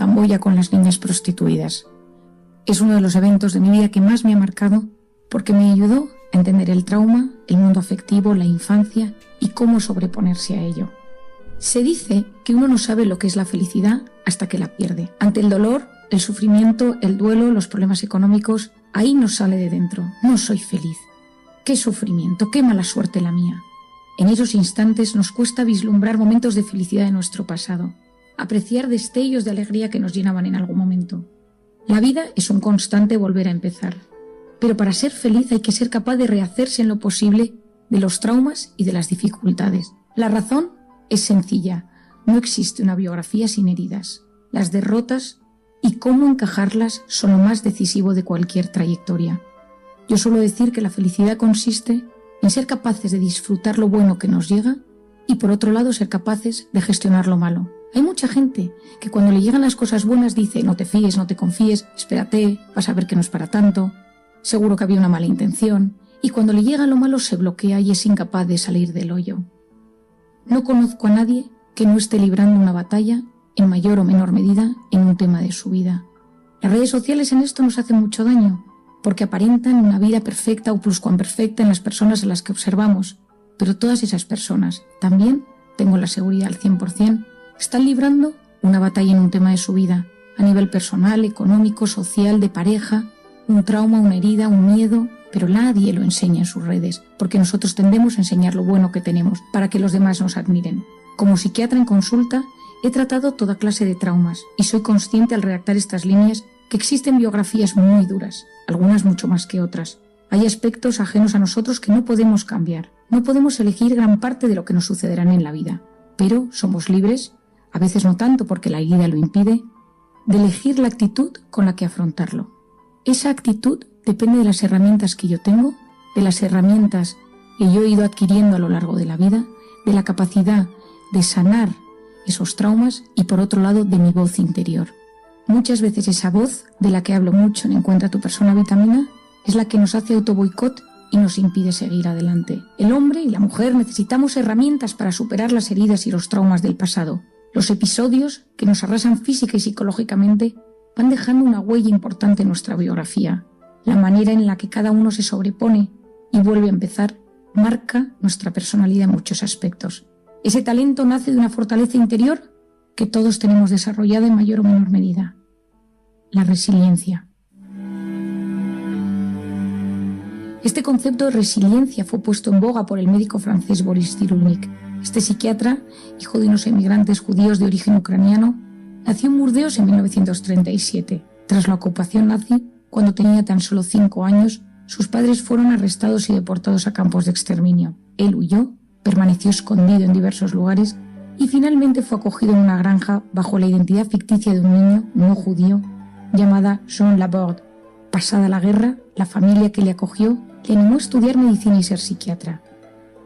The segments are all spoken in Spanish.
Camboya con las niñas prostituidas. Es uno de los eventos de mi vida que más me ha marcado porque me ayudó a entender el trauma, el mundo afectivo, la infancia y cómo sobreponerse a ello. Se dice que uno no sabe lo que es la felicidad hasta que la pierde. Ante el dolor, el sufrimiento, el duelo, los problemas económicos, ahí nos sale de dentro. No soy feliz. ¡Qué sufrimiento! ¡Qué mala suerte la mía! En esos instantes nos cuesta vislumbrar momentos de felicidad de nuestro pasado, apreciar destellos de alegría que nos llenaban en algún momento. La vida es un constante volver a empezar, pero para ser feliz hay que ser capaz de rehacerse en lo posible de los traumas y de las dificultades. La razón es sencilla, no existe una biografía sin heridas. Las derrotas y cómo encajarlas son lo más decisivo de cualquier trayectoria. Yo suelo decir que la felicidad consiste en ser capaces de disfrutar lo bueno que nos llega y por otro lado ser capaces de gestionar lo malo. Hay mucha gente que cuando le llegan las cosas buenas dice no te fíes, no te confíes, espérate, vas a ver que no es para tanto, seguro que había una mala intención, y cuando le llega lo malo se bloquea y es incapaz de salir del hoyo. No conozco a nadie que no esté librando una batalla en mayor o menor medida en un tema de su vida. Las redes sociales en esto nos hacen mucho daño porque aparentan una vida perfecta o pluscuamperfecta en las personas a las que observamos, pero todas esas personas también, tengo la seguridad al 100%, están librando una batalla en un tema de su vida, a nivel personal, económico, social, de pareja, un trauma, una herida, un miedo, pero nadie lo enseña en sus redes, porque nosotros tendemos a enseñar lo bueno que tenemos para que los demás nos admiren. Como psiquiatra en consulta, he tratado toda clase de traumas y soy consciente al redactar estas líneas que existen biografías muy duras, algunas mucho más que otras. Hay aspectos ajenos a nosotros que no podemos cambiar, no podemos elegir gran parte de lo que nos sucederán en la vida, pero somos libres, a veces no tanto porque la herida lo impide, de elegir la actitud con la que afrontarlo. Esa actitud depende de las herramientas que yo tengo, de las herramientas que yo he ido adquiriendo a lo largo de la vida, de la capacidad de sanar esos traumas y por otro lado de mi voz interior. Muchas veces esa voz, de la que hablo mucho en Encuentra tu persona vitamina, es la que nos hace autoboicot y nos impide seguir adelante. El hombre y la mujer necesitamos herramientas para superar las heridas y los traumas del pasado. Los episodios que nos arrasan física y psicológicamente van dejando una huella importante en nuestra biografía. La manera en la que cada uno se sobrepone y vuelve a empezar marca nuestra personalidad en muchos aspectos. Ese talento nace de una fortaleza interior que todos tenemos desarrollada en mayor o menor medida. La resiliencia. Este concepto de resiliencia fue puesto en boga por el médico francés Boris Cyrulnik. Este psiquiatra, hijo de unos emigrantes judíos de origen ucraniano, nació en Burdeos en 1937. Tras la ocupación nazi, cuando tenía tan solo 5 años, sus padres fueron arrestados y deportados a campos de exterminio. Él huyó, permaneció escondido en diversos lugares y finalmente fue acogido en una granja bajo la identidad ficticia de un niño no judío llamada Jean Laborde. Pasada la guerra, la familia que le acogió le animó a estudiar medicina y ser psiquiatra.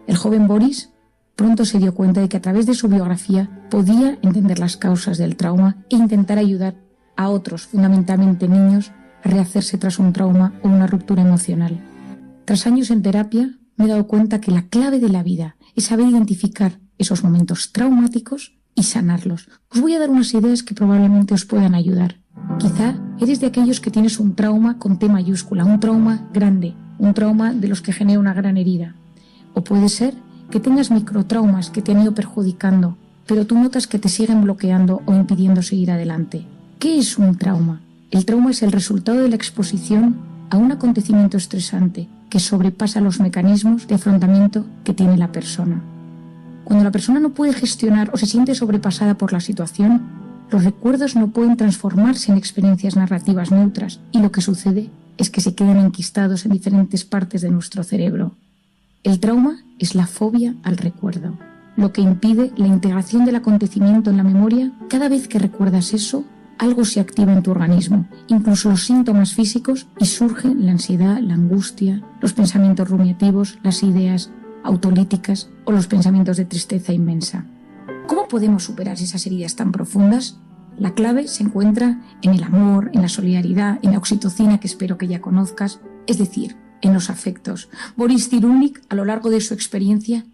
El joven Boris pronto se dio cuenta de que a través de su biografía podía entender las causas del trauma e intentar ayudar a otros, fundamentalmente niños, a rehacerse tras un trauma o una ruptura emocional. Tras años en terapia, me he dado cuenta que la clave de la vida es saber identificar esos momentos traumáticos y sanarlos. Os voy a dar unas ideas que probablemente os puedan ayudar. Quizá eres de aquellos que tienes un trauma con T mayúscula, un trauma grande, un trauma de los que genera una gran herida. O puede ser que tengas microtraumas que te han ido perjudicando, pero tú notas que te siguen bloqueando o impidiendo seguir adelante. ¿Qué es un trauma? El trauma es el resultado de la exposición a un acontecimiento estresante que sobrepasa los mecanismos de afrontamiento que tiene la persona. Cuando la persona no puede gestionar o se siente sobrepasada por la situación, los recuerdos no pueden transformarse en experiencias narrativas neutras y lo que sucede es que se quedan enquistados en diferentes partes de nuestro cerebro. El trauma es la fobia al recuerdo, lo que impide la integración del acontecimiento en la memoria. Cada vez que recuerdas eso, algo se activa en tu organismo, incluso los síntomas físicos, y surge la ansiedad, la angustia, los pensamientos rumiativos, las ideas autolíticas o los pensamientos de tristeza inmensa. ¿Cómo podemos superar esas heridas tan profundas? La clave se encuentra en el amor, en la solidaridad, en la oxitocina que espero que ya conozcas, es decir, en los afectos. Boris Cyrulnik, a lo largo de su experiencia,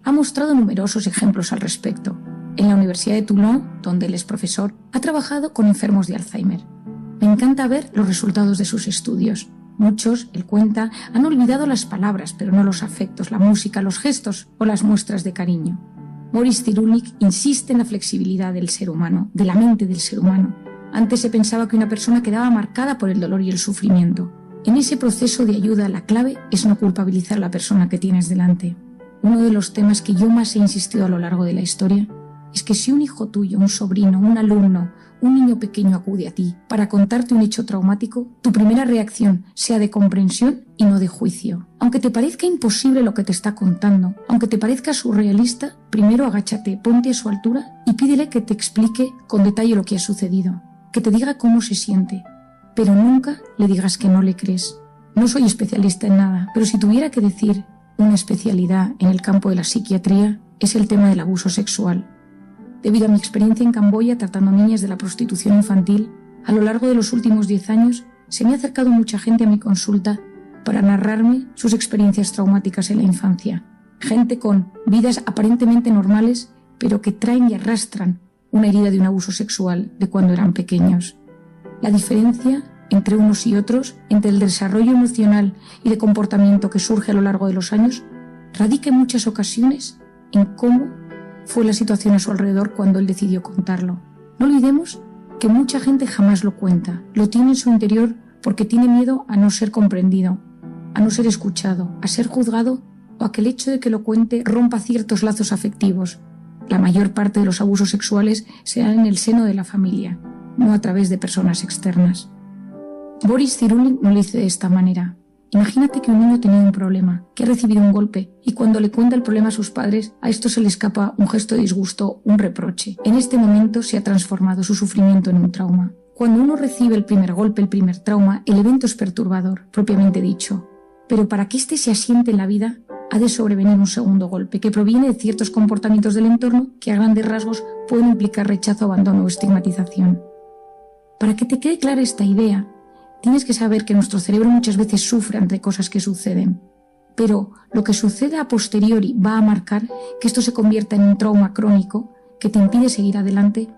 ha mostrado numerosos ejemplos al respecto. En la Universidad de Toulon, donde él es profesor, ha trabajado con enfermos de Alzheimer. Me encanta ver los resultados de sus estudios. Muchos, él cuenta, han olvidado las palabras, pero no los afectos, la música, los gestos o las muestras de cariño. Boris Cyrulnik insiste en la flexibilidad del ser humano, de la mente del ser humano. Antes se pensaba que una persona quedaba marcada por el dolor y el sufrimiento. En ese proceso de ayuda, la clave es no culpabilizar a la persona que tienes delante. Uno de los temas que yo más he insistido a lo largo de la historia es que si un hijo tuyo, un sobrino, un alumno, un niño pequeño acude a ti para contarte un hecho traumático, tu primera reacción sea de comprensión y no de juicio. Aunque te parezca imposible lo que te está contando, aunque te parezca surrealista, primero agáchate, ponte a su altura y pídele que te explique con detalle lo que ha sucedido, que te diga cómo se siente, pero nunca le digas que no le crees. No soy especialista en nada, pero si tuviera que decir una especialidad en el campo de la psiquiatría, es el tema del abuso sexual. Debido a mi experiencia en Camboya tratando a niñas de la prostitución infantil, a lo largo de los últimos 10 años se me ha acercado mucha gente a mi consulta para narrarme sus experiencias traumáticas en la infancia. Gente con vidas aparentemente normales, pero que traen y arrastran una herida de un abuso sexual de cuando eran pequeños. La diferencia entre unos y otros, entre el desarrollo emocional y de comportamiento que surge a lo largo de los años, radica en muchas ocasiones en cómo fue la situación a su alrededor cuando él decidió contarlo. No olvidemos que mucha gente jamás lo cuenta, lo tiene en su interior porque tiene miedo a no ser comprendido, a no ser escuchado, a ser juzgado o a que el hecho de que lo cuente rompa ciertos lazos afectivos. La mayor parte de los abusos sexuales se dan en el seno de la familia, no a través de personas externas. Boris Cyrulnik no lo dice de esta manera. Imagínate que un niño tenía un problema, que ha recibido un golpe, y cuando le cuenta el problema a sus padres, a esto se le escapa un gesto de disgusto, un reproche. En este momento se ha transformado su sufrimiento en un trauma. Cuando uno recibe el primer golpe, el primer trauma, el evento es perturbador, propiamente dicho. Pero para que éste se asiente en la vida, ha de sobrevenir un segundo golpe, que proviene de ciertos comportamientos del entorno que a grandes rasgos pueden implicar rechazo, abandono o estigmatización. Para que te quede clara esta idea, tienes que saber que nuestro cerebro muchas veces sufre ante cosas que suceden, pero lo que suceda a posteriori va a marcar que esto se convierta en un trauma crónico que te impide seguir adelante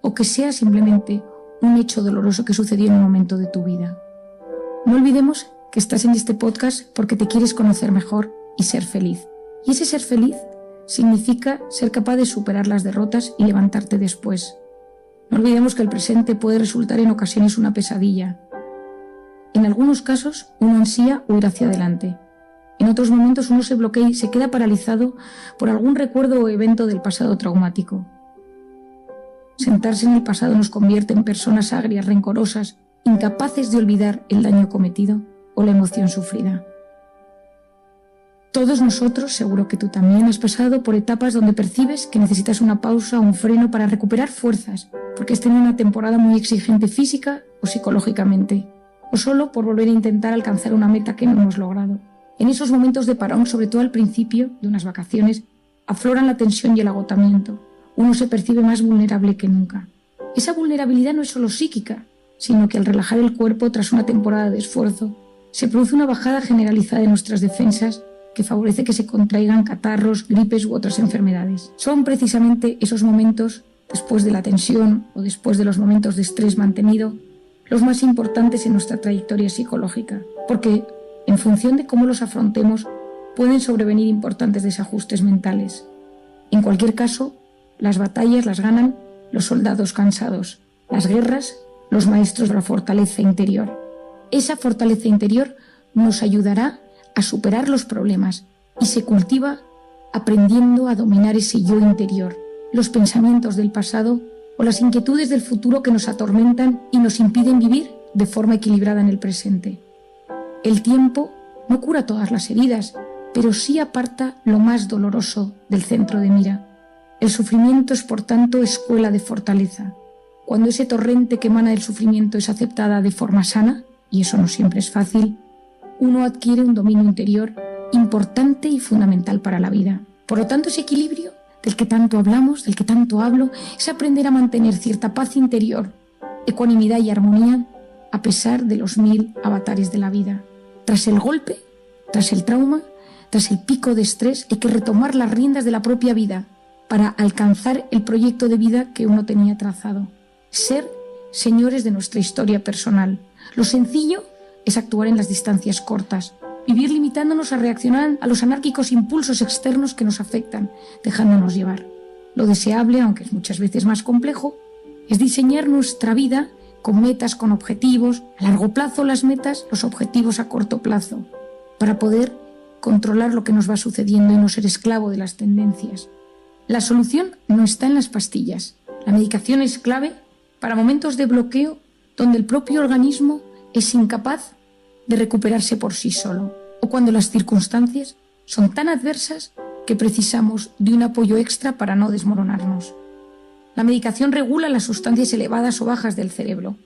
o que sea simplemente un hecho doloroso que sucedió en un momento de tu vida. No olvidemos que estás en este podcast porque te quieres conocer mejor y ser feliz. Y ese ser feliz significa ser capaz de superar las derrotas y levantarte después. No olvidemos que el presente puede resultar en ocasiones una pesadilla. En algunos casos, uno ansía huir hacia adelante. En otros momentos uno se bloquea y se queda paralizado por algún recuerdo o evento del pasado traumático. Sentarse en el pasado nos convierte en personas agrias, rencorosas, incapaces de olvidar el daño cometido o la emoción sufrida. Todos nosotros, seguro que tú también, has pasado por etapas donde percibes que necesitas una pausa o un freno para recuperar fuerzas, porque has tenido una temporada muy exigente física o psicológicamente, o solo por volver a intentar alcanzar una meta que no hemos logrado. En esos momentos de parón, sobre todo al principio de unas vacaciones, afloran la tensión y el agotamiento. Uno se percibe más vulnerable que nunca. Esa vulnerabilidad no es solo psíquica, sino que al relajar el cuerpo tras una temporada de esfuerzo, se produce una bajada generalizada de nuestras defensas que favorece que se contraigan catarros, gripes u otras enfermedades. Son precisamente esos momentos, después de la tensión o después de los momentos de estrés mantenido, los más importantes en nuestra trayectoria psicológica, porque, en función de cómo los afrontemos, pueden sobrevenir importantes desajustes mentales. En cualquier caso, las batallas las ganan los soldados cansados, las guerras, los maestros de la fortaleza interior. Esa fortaleza interior nos ayudará a superar los problemas y se cultiva aprendiendo a dominar ese yo interior, los pensamientos del pasado o las inquietudes del futuro que nos atormentan y nos impiden vivir de forma equilibrada en el presente. El tiempo no cura todas las heridas, pero sí aparta lo más doloroso del centro de mira. El sufrimiento es, por tanto, escuela de fortaleza. Cuando ese torrente que emana del sufrimiento es aceptada de forma sana, y eso no siempre es fácil, uno adquiere un dominio interior importante y fundamental para la vida. Por lo tanto, ese equilibrio del que tanto hablamos, del que tanto hablo, es aprender a mantener cierta paz interior, ecuanimidad y armonía a pesar de los 1000 avatares de la vida. Tras el golpe, tras el trauma, tras el pico de estrés, hay que retomar las riendas de la propia vida para alcanzar el proyecto de vida que uno tenía trazado. Ser señores de nuestra historia personal. Lo sencillo es actuar en las distancias cortas, vivir limitándonos a reaccionar a los anárquicos impulsos externos que nos afectan, dejándonos llevar. Lo deseable, aunque es muchas veces más complejo, es diseñar nuestra vida con metas, con objetivos, a largo plazo las metas, los objetivos a corto plazo, para poder controlar lo que nos va sucediendo y no ser esclavo de las tendencias. La solución no está en las pastillas. La medicación es clave para momentos de bloqueo donde el propio organismo es incapaz de recuperarse por sí solo, o cuando las circunstancias son tan adversas que precisamos de un apoyo extra para no desmoronarnos. La medicación regula las sustancias elevadas o bajas del cerebro.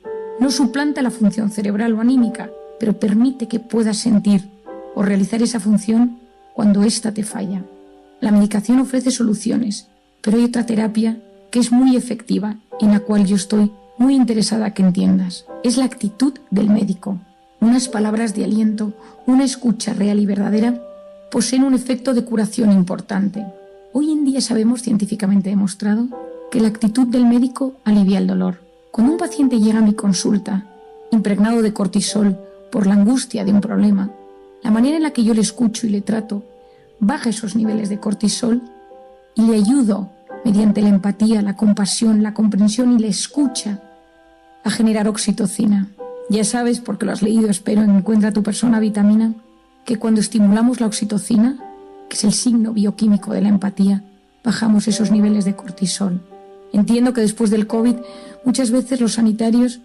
No suplanta la función cerebral o anímica, pero permite que puedas sentir o realizar esa función cuando ésta te falla. La medicación ofrece soluciones, pero hay otra terapia que es muy efectiva y en la cual yo estoy muy interesada que entiendas. Es la actitud del médico. Unas palabras de aliento, una escucha real y verdadera poseen un efecto de curación importante. Hoy en día sabemos, científicamente demostrado, que la actitud del médico alivia el dolor. Cuando un paciente llega a mi consulta, impregnado de cortisol por la angustia de un problema, la manera en la que yo le escucho y le trato baja esos niveles de cortisol y le ayudo, mediante la empatía, la compasión, la comprensión y la escucha, a generar oxitocina. Ya sabes, porque lo has leído, espero, en Encuentra tu persona vitamina, que cuando estimulamos la oxitocina, que es el signo bioquímico de la empatía, bajamos esos niveles de cortisol. Entiendo que después del COVID muchas veces los sanitarios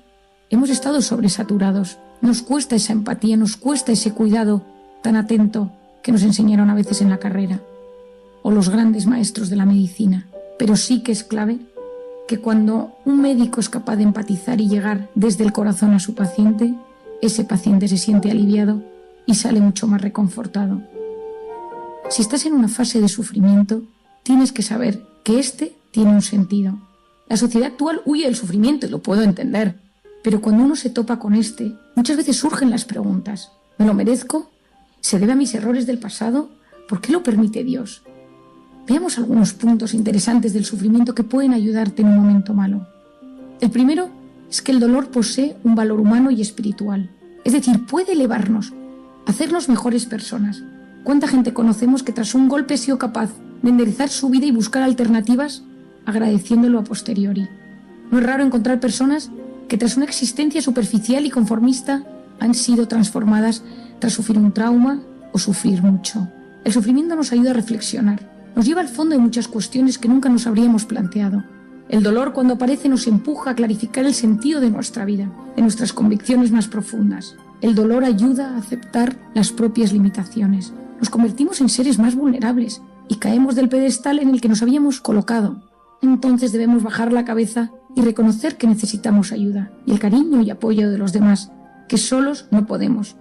hemos estado sobresaturados. Nos cuesta esa empatía, nos cuesta ese cuidado tan atento que nos enseñaron a veces en la carrera, o los grandes maestros de la medicina. Pero sí que es clave que cuando un médico es capaz de empatizar y llegar desde el corazón a su paciente, ese paciente se siente aliviado y sale mucho más reconfortado. Si estás en una fase de sufrimiento, tienes que saber que este tiene un sentido. La sociedad actual huye del sufrimiento y lo puedo entender, pero cuando uno se topa con este, muchas veces surgen las preguntas. ¿Me lo merezco? ¿Se debe a mis errores del pasado? ¿Por qué lo permite Dios? Veamos algunos puntos interesantes del sufrimiento que pueden ayudarte en un momento malo. El primero es que el dolor posee un valor humano y espiritual. Es decir, puede elevarnos, hacernos mejores personas. ¿Cuánta gente conocemos que tras un golpe ha sido capaz de enderezar su vida y buscar alternativas agradeciéndolo a posteriori? No es raro encontrar personas que tras una existencia superficial y conformista han sido transformadas tras sufrir un trauma o sufrir mucho. El sufrimiento nos ayuda a reflexionar, nos lleva al fondo de muchas cuestiones que nunca nos habríamos planteado. El dolor, cuando aparece, nos empuja a clarificar el sentido de nuestra vida, de nuestras convicciones más profundas. El dolor ayuda a aceptar las propias limitaciones. Nos convertimos en seres más vulnerables y caemos del pedestal en el que nos habíamos colocado. Entonces debemos bajar la cabeza y reconocer que necesitamos ayuda y el cariño y apoyo de los demás, que solos no podemos.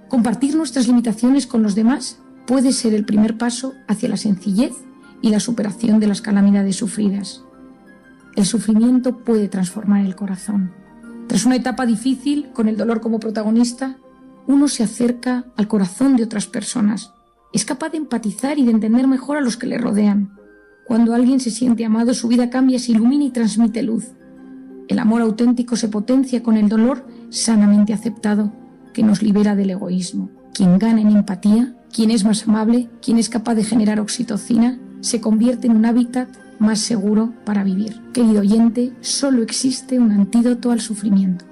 Compartir nuestras limitaciones con los demás puede ser el primer paso hacia la sencillez y la superación de las calamidades sufridas. El sufrimiento puede transformar el corazón. Tras una etapa difícil, con el dolor como protagonista, uno se acerca al corazón de otras personas. Es capaz de empatizar y de entender mejor a los que le rodean. Cuando alguien se siente amado, su vida cambia, se ilumina y transmite luz. El amor auténtico se potencia con el dolor sanamente aceptado, que nos libera del egoísmo. Quien gana en empatía, quien es más amable, quien es capaz de generar oxitocina, se convierte en un hábitat más seguro para vivir. Querido oyente, solo existe un antídoto al sufrimiento,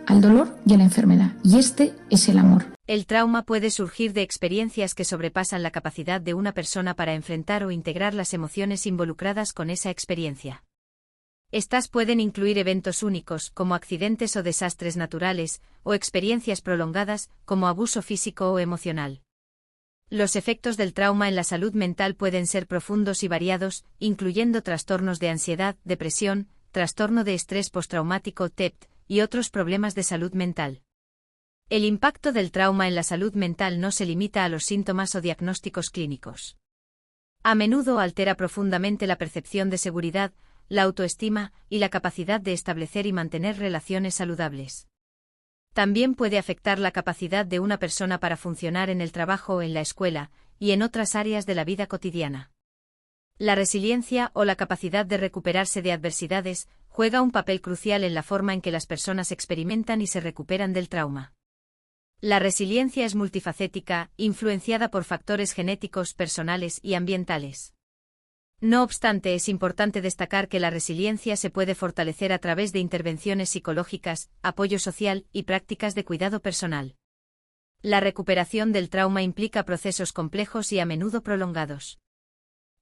al dolor y a la enfermedad, y este es el amor. El trauma puede surgir de experiencias que sobrepasan la capacidad de una persona para enfrentar o integrar las emociones involucradas con esa experiencia. Estas pueden incluir eventos únicos, como accidentes o desastres naturales, o experiencias prolongadas, como abuso físico o emocional. Los efectos del trauma en la salud mental pueden ser profundos y variados, incluyendo trastornos de ansiedad, depresión, trastorno de estrés postraumático TEPT, y otros problemas de salud mental. El impacto del trauma en la salud mental no se limita a los síntomas o diagnósticos clínicos. A menudo altera profundamente la percepción de seguridad, la autoestima y la capacidad de establecer y mantener relaciones saludables. También puede afectar la capacidad de una persona para funcionar en el trabajo o en la escuela, y en otras áreas de la vida cotidiana. La resiliencia o la capacidad de recuperarse de adversidades juega un papel crucial en la forma en que las personas experimentan y se recuperan del trauma. La resiliencia es multifacética, influenciada por factores genéticos, personales y ambientales. No obstante, es importante destacar que la resiliencia se puede fortalecer a través de intervenciones psicológicas, apoyo social y prácticas de cuidado personal. La recuperación del trauma implica procesos complejos y a menudo prolongados.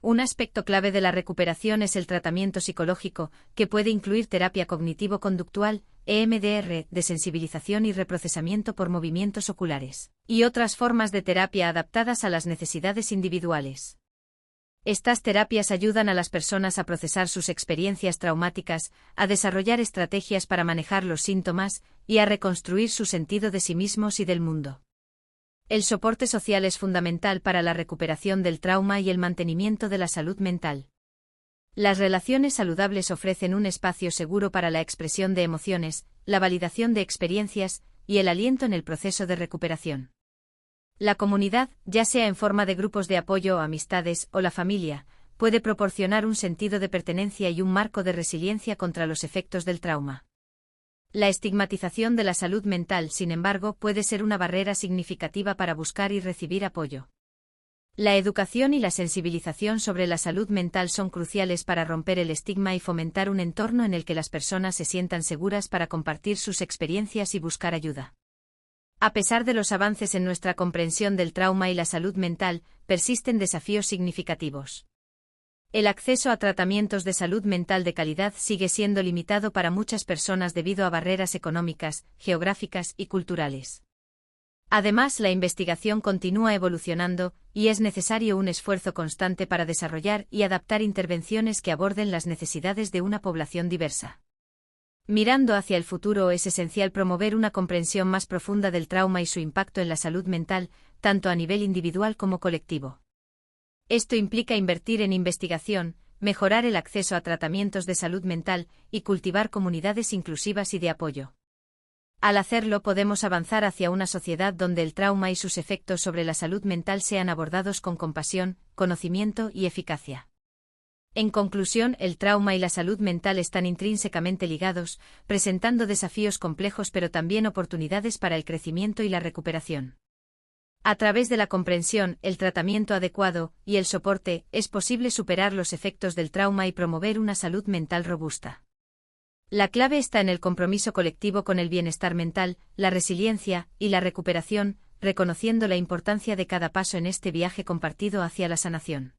Un aspecto clave de la recuperación es el tratamiento psicológico, que puede incluir terapia cognitivo-conductual, EMDR, desensibilización y reprocesamiento por movimientos oculares, y otras formas de terapia adaptadas a las necesidades individuales. Estas terapias ayudan a las personas a procesar sus experiencias traumáticas, a desarrollar estrategias para manejar los síntomas y a reconstruir su sentido de sí mismos y del mundo. El soporte social es fundamental para la recuperación del trauma y el mantenimiento de la salud mental. Las relaciones saludables ofrecen un espacio seguro para la expresión de emociones, la validación de experiencias y el aliento en el proceso de recuperación. La comunidad, ya sea en forma de grupos de apoyo, amistades o la familia, puede proporcionar un sentido de pertenencia y un marco de resiliencia contra los efectos del trauma. La estigmatización de la salud mental, sin embargo, puede ser una barrera significativa para buscar y recibir apoyo. La educación y la sensibilización sobre la salud mental son cruciales para romper el estigma y fomentar un entorno en el que las personas se sientan seguras para compartir sus experiencias y buscar ayuda. A pesar de los avances en nuestra comprensión del trauma y la salud mental, persisten desafíos significativos. El acceso a tratamientos de salud mental de calidad sigue siendo limitado para muchas personas debido a barreras económicas, geográficas y culturales. Además, la investigación continúa evolucionando, y es necesario un esfuerzo constante para desarrollar y adaptar intervenciones que aborden las necesidades de una población diversa. Mirando hacia el futuro, es esencial promover una comprensión más profunda del trauma y su impacto en la salud mental, tanto a nivel individual como colectivo. Esto implica invertir en investigación, mejorar el acceso a tratamientos de salud mental y cultivar comunidades inclusivas y de apoyo. Al hacerlo, podemos avanzar hacia una sociedad donde el trauma y sus efectos sobre la salud mental sean abordados con compasión, conocimiento y eficacia. En conclusión, el trauma y la salud mental están intrínsecamente ligados, presentando desafíos complejos pero también oportunidades para el crecimiento y la recuperación. A través de la comprensión, el tratamiento adecuado y el soporte, es posible superar los efectos del trauma y promover una salud mental robusta. La clave está en el compromiso colectivo con el bienestar mental, la resiliencia y la recuperación, reconociendo la importancia de cada paso en este viaje compartido hacia la sanación.